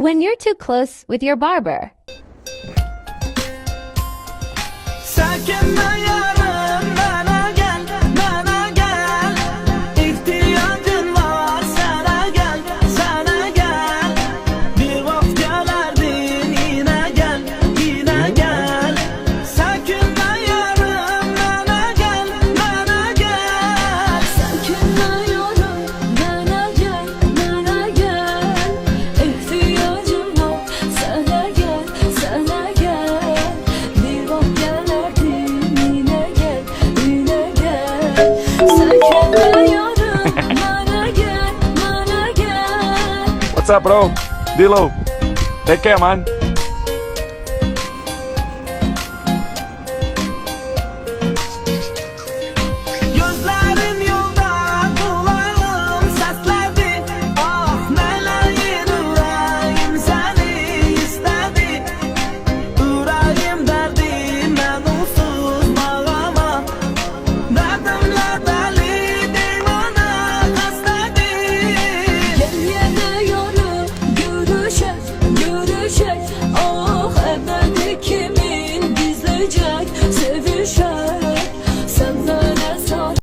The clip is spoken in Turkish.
when you're too close with your barber. Sakinle yarım bana gel, bana gel. İhtiyacın var sana gel, sana gel. Bir vakit gelerdin yine gel, yine gel. Sakinle yarım bana gel, bana gel. Sakinle yarım bana gel, bana gel. İhtiyacım var sana gel, sana gel. Bir vakit gelerdin yine gel, yine gel. Sakinle yarım bana gel, bana gel. What's up, bro? Dilo. Take care, man. Gözlerim yolda, kulağım seslerdi. Ah meleğin yüreğim seni istedi. Yüreğim derdime onsuz bağlama. Derdimle deli divana kasledi. Gel yine yarım görüşek, görüşek. Ah ebedi kimin gizleyecek